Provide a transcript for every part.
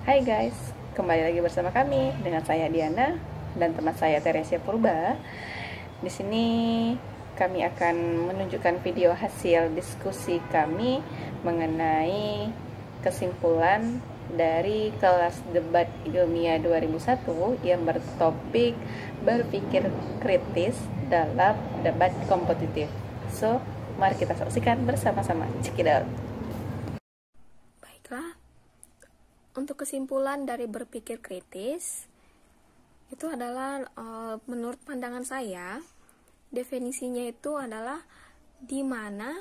Hai guys, kembali lagi bersama kami dengan saya Diana dan teman saya Teresia Purba. Di sini kami akan menunjukkan video hasil diskusi kami mengenai kesimpulan dari kelas debat ilmiah 2001 yang bertopik berpikir kritis dalam debat kompetitif. So, mari kita saksikan bersama-sama. Check it out. Baiklah, untuk kesimpulan dari berpikir kritis, itu adalah menurut pandangan saya, definisinya itu adalah di mana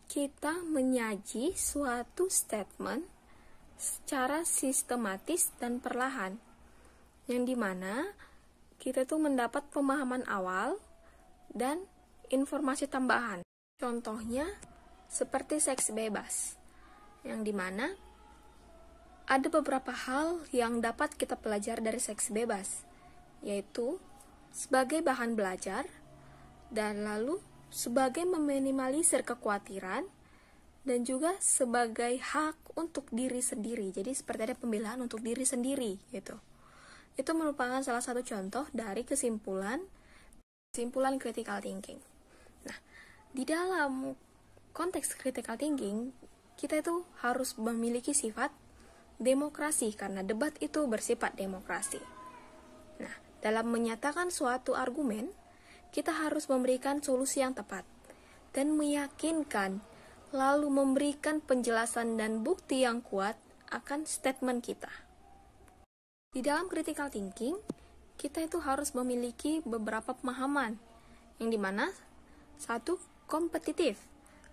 kita menyaji suatu statement secara sistematis dan perlahan, yang dimana kita itu mendapat pemahaman awal dan informasi tambahan. Contohnya seperti seks bebas, yang dimana ada beberapa hal yang dapat kita pelajari dari seks bebas, yaitu sebagai bahan belajar, dan lalu sebagai meminimalisir kekhawatiran, dan juga sebagai hak untuk diri sendiri. Jadi seperti ada pembelaan untuk diri sendiri gitu. Itu merupakan salah satu contoh dari kesimpulan critical thinking. Nah, di dalam konteks critical thinking, kita itu harus memiliki sifat demokrasi, karena debat itu bersifat demokrasi. Nah, dalam menyatakan suatu argumen, kita harus memberikan solusi yang tepat dan meyakinkan, lalu memberikan penjelasan dan bukti yang kuat akan statement kita. Di dalam critical thinking, kita itu harus memiliki beberapa pemahaman, yang dimana satu, kompetitif,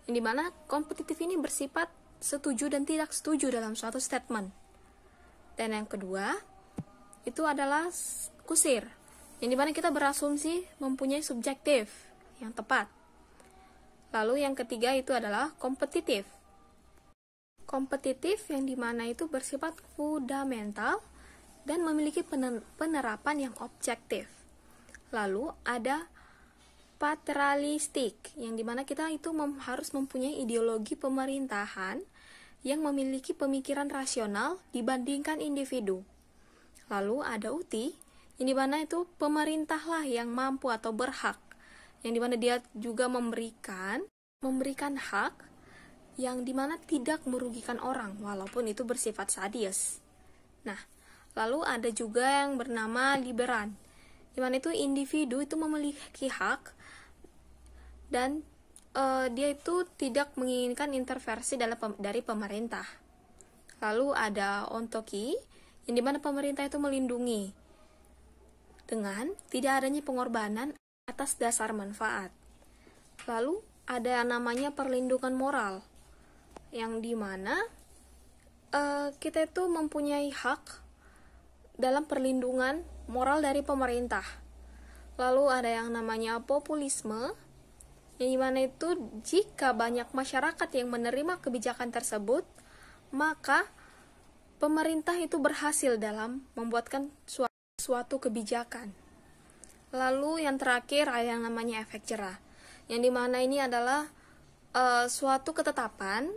yang dimana kompetitif ini bersifat setuju dan tidak setuju dalam suatu statement. Dan yang kedua, itu adalah kusir, yang dimana kita berasumsi mempunyai subjektif yang tepat. Lalu yang ketiga itu adalah kompetitif. Kompetitif yang dimana itu bersifat fundamental dan memiliki penerapan yang objektif. Lalu ada patrialistik, yang dimana kita itu harus mempunyai ideologi pemerintahan yang memiliki pemikiran rasional dibandingkan individu. Lalu ada uti, yang dimana itu pemerintahlah yang mampu atau berhak, yang dimana dia juga memberikan hak yang dimana tidak merugikan orang, walaupun itu bersifat sadis. Nah, lalu ada juga yang bernama liberan, dimana itu individu itu memiliki hak dan dia itu tidak menginginkan intervensi dari pemerintah. Lalu ada ontoki, yang dimana pemerintah itu melindungi dengan tidak adanya pengorbanan atas dasar manfaat. Lalu ada yang namanya perlindungan moral, yang dimana kita itu mempunyai hak dalam perlindungan moral dari pemerintah. Lalu ada yang namanya populisme, yang dimana itu jika banyak masyarakat yang menerima kebijakan tersebut, maka pemerintah itu berhasil dalam membuatkan suatu kebijakan. Lalu yang terakhir ada yang namanya efek jerah, yang dimana ini adalah suatu ketetapan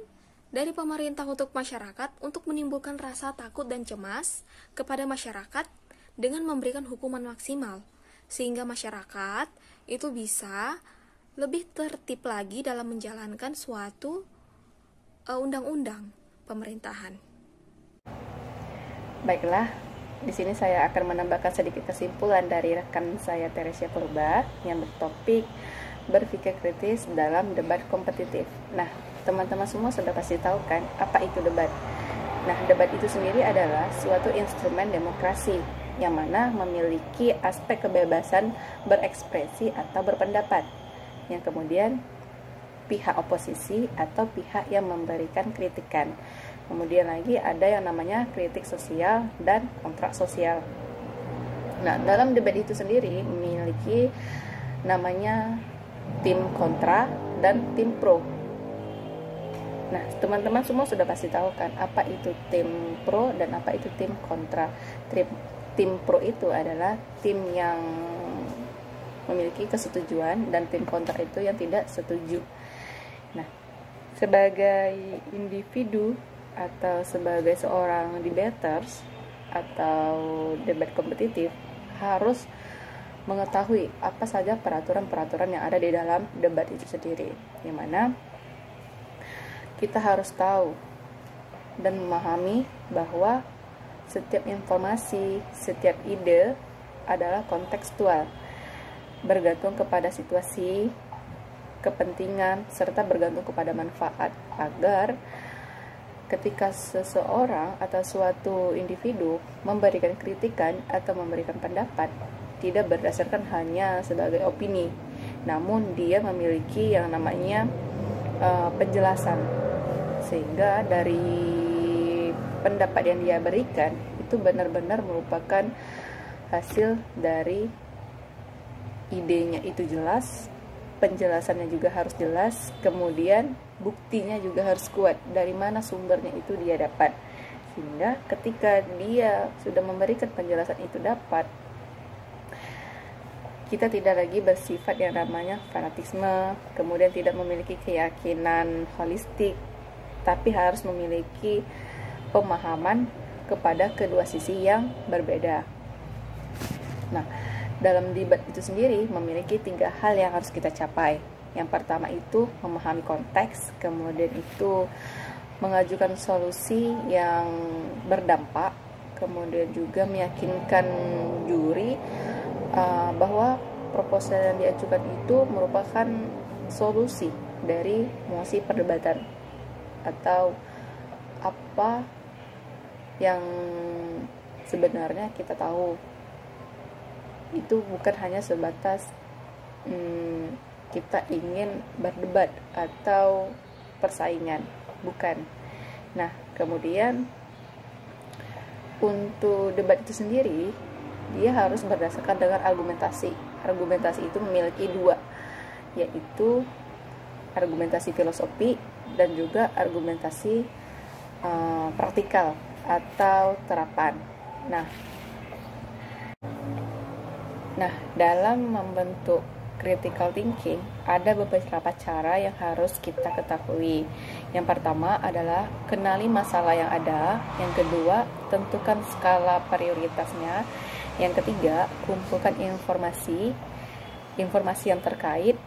dari pemerintah untuk masyarakat untuk menimbulkan rasa takut dan cemas kepada masyarakat dengan memberikan hukuman maksimal, sehingga masyarakat itu bisa lebih tertib lagi dalam menjalankan suatu undang-undang pemerintahan. Baiklah, di sini saya akan menambahkan sedikit kesimpulan dari rekan saya Teresia Purba yang bertopik berpikir kritis dalam debat kompetitif. Nah, teman-teman semua sudah pasti tahu kan apa itu debat. Nah, debat itu sendiri adalah suatu instrumen demokrasi yang mana memiliki aspek kebebasan berekspresi atau berpendapat, yang kemudian pihak oposisi atau pihak yang memberikan kritikan. Kemudian lagi ada yang namanya kritik sosial dan kontrak sosial. Nah, dalam debat itu sendiri memiliki namanya tim kontra dan tim pro. Nah, teman-teman semua sudah pasti tahu kan apa itu tim pro dan apa itu tim kontra. Tim pro itu adalah tim yang memiliki kesetujuan dan tim kontra itu yang tidak setuju. Nah, sebagai individu atau sebagai seorang debaters atau debat kompetitif harus mengetahui apa saja peraturan-peraturan yang ada di dalam debat itu sendiri, yang mana kita harus tahu dan memahami bahwa setiap informasi, setiap ide adalah kontekstual, bergantung kepada situasi, kepentingan, serta bergantung kepada manfaat, agar ketika seseorang atau suatu individu memberikan kritikan atau memberikan pendapat, tidak berdasarkan hanya sebagai opini, namun dia memiliki yang namanya penjelasan, sehingga dari pendapat yang dia berikan itu benar-benar merupakan hasil dari idenya itu jelas, penjelasannya juga harus jelas, kemudian buktinya juga harus kuat, dari mana sumbernya itu dia dapat, sehingga ketika dia sudah memberikan penjelasan itu dapat, kita tidak lagi bersifat yang namanya fanatisme, kemudian tidak memiliki keyakinan holistik, tapi harus memiliki pemahaman kepada kedua sisi yang berbeda. Nah, dalam debat itu sendiri memiliki 3 hal yang harus kita capai. Yang pertama itu memahami konteks, kemudian itu mengajukan solusi yang berdampak, kemudian juga meyakinkan juri bahwa proposal yang diajukan itu merupakan solusi dari mosi perdebatan atau apa yang sebenarnya kita tahu. Itu bukan hanya sebatas kita ingin berdebat atau persaingan, bukan. Nah, kemudian untuk debat itu sendiri, dia harus berdasarkan dengan argumentasi. Argumentasi itu memiliki 2, yaitu argumentasi filosofi dan juga argumentasi praktikal atau terapan. Nah, dalam membentuk critical thinking ada beberapa cara yang harus kita ketahui. Yang pertama adalah kenali masalah yang ada, yang kedua tentukan skala prioritasnya, yang ketiga kumpulkan informasi yang terkait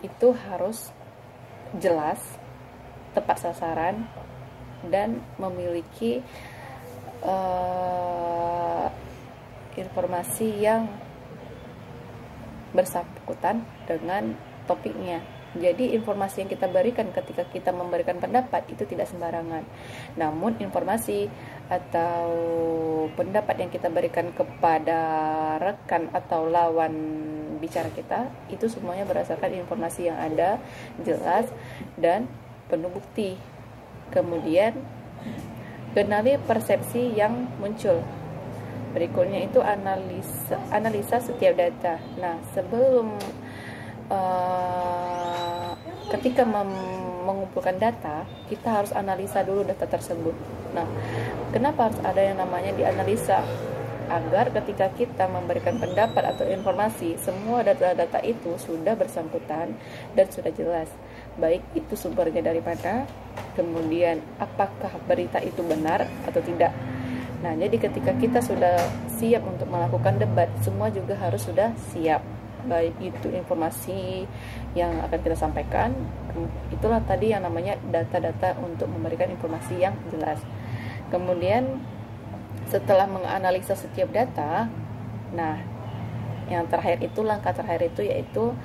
itu harus jelas, tepat sasaran, dan memiliki informasi yang bersangkutan dengan topiknya. Jadi informasi yang kita berikan ketika kita memberikan pendapat itu tidak sembarangan. Namun informasi atau pendapat yang kita berikan kepada rekan atau lawan bicara kita itu semuanya berdasarkan informasi yang ada, jelas, dan penuh bukti. Kemudian kenali persepsi yang muncul. Berikutnya itu analisa setiap data. Nah, sebelum ketika mengumpulkan data, kita harus analisa dulu data tersebut. Nah, kenapa harus ada yang namanya dianalisa? Agar ketika kita memberikan pendapat atau informasi, semua data-data itu sudah bersangkutan dan sudah jelas. Baik itu sumbernya dari mana, kemudian apakah berita itu benar atau tidak. Nah, jadi ketika kita sudah siap untuk melakukan debat, semua juga harus sudah siap. Baik itu informasi yang akan kita sampaikan, itulah tadi yang namanya data-data untuk memberikan informasi yang jelas. Kemudian setelah menganalisa setiap data, nah yang terakhir itu, langkah terakhir itu yaitu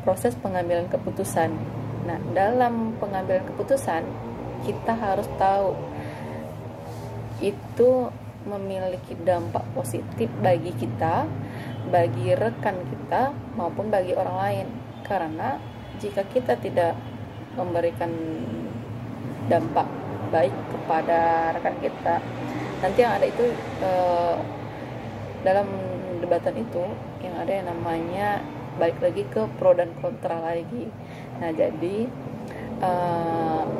proses pengambilan keputusan. Nah, dalam pengambilan keputusan kita harus tahu itu memiliki dampak positif bagi kita, bagi rekan kita, maupun bagi orang lain. Karena jika kita tidak memberikan dampak baik kepada rekan kita, nanti yang ada itu dalam debatan itu yang ada yang namanya balik lagi ke pro dan kontra lagi. Nah, jadi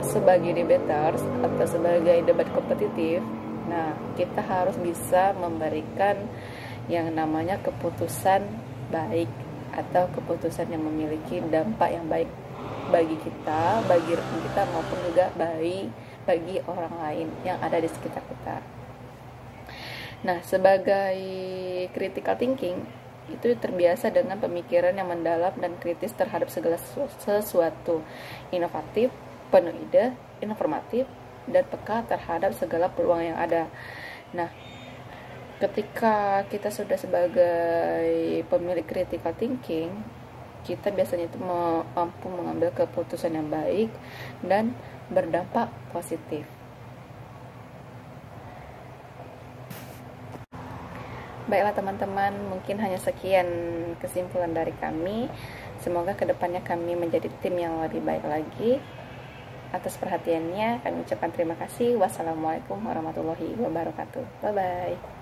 sebagai debaters atau sebagai debat kompetitif, nah kita harus bisa memberikan yang namanya keputusan baik atau keputusan yang memiliki dampak yang baik bagi kita, bagi rekan kita, maupun juga bagi orang lain yang ada di sekitar kita. Nah, sebagai critical thinking itu terbiasa dengan pemikiran yang mendalam dan kritis terhadap segala sesuatu, inovatif, penuh ide, informatif, dan peka terhadap segala peluang yang ada. Nah, ketika kita sudah sebagai pemilik critical thinking, kita biasanya itu mampu mengambil keputusan yang baik dan berdampak positif. Baiklah teman-teman, mungkin hanya sekian kesimpulan dari kami. Semoga kedepannya kami menjadi tim yang lebih baik lagi. Atas perhatiannya, kami ucapkan terima kasih. Wassalamualaikum warahmatullahi wabarakatuh. Bye-bye.